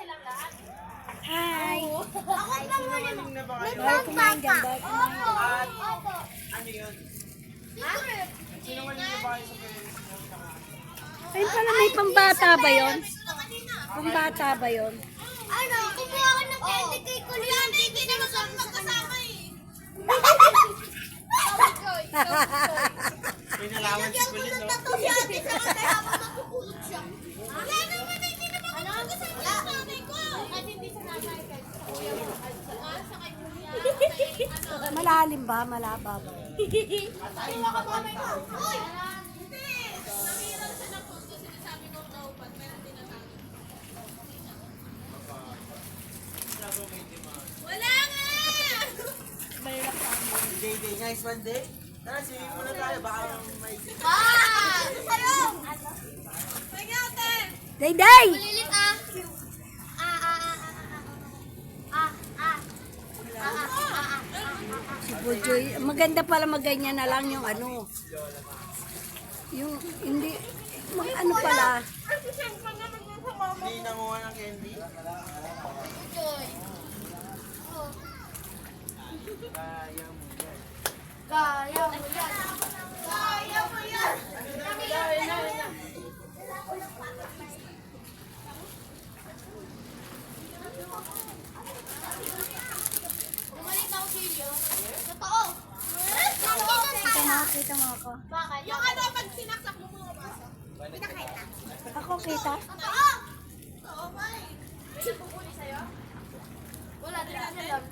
Hi! Ako pa muna. Bawal kumain dyan, bawal kumain dyan. Opo. Ano yun? Secret. Sino man yung babae sa parents mo? Ayun pala, may pambata ba yun? Pambata ba yun? Ano, kumuha ako ng candy kay Kuya. Hindi naman kami magkasama eh. Pinalawan si Kulin, no? Tato siya ate sa kanya habang magpupulot siya. Wala naman, hindi naman kami magkasama sa nanay ko. At hindi sa nanay kay Kuya. Sa kay Kuya. Malalim ba? Malaba ba? Ayaw ka mamay ko. Uy! Hindi! Nahirang siya ng pusto. Sinasabi ko na upat. Meron din ang wala nga! Day, guys, one day. Tara, swimming muna tayo. Baka may... Ah! Sa'yo! Tingnan! Day! Malilit ah! Si Bujoy, maganda pala maganyan na lang yung ano. Yung, hindi, ano pala. Hindi nanguha ng candy. Joy. Kaya mo yan. Kaya mo yan. Kaya mo yan. Bumalik ako sa iyo. Totoo. Kita mo ako. Bakit? Yung ano, pag sinaksak mo mga basa. Pinakita. Ako kita? Totoo. Totoo ba eh? May nagpupuli sa'yo? Wala, di na lang.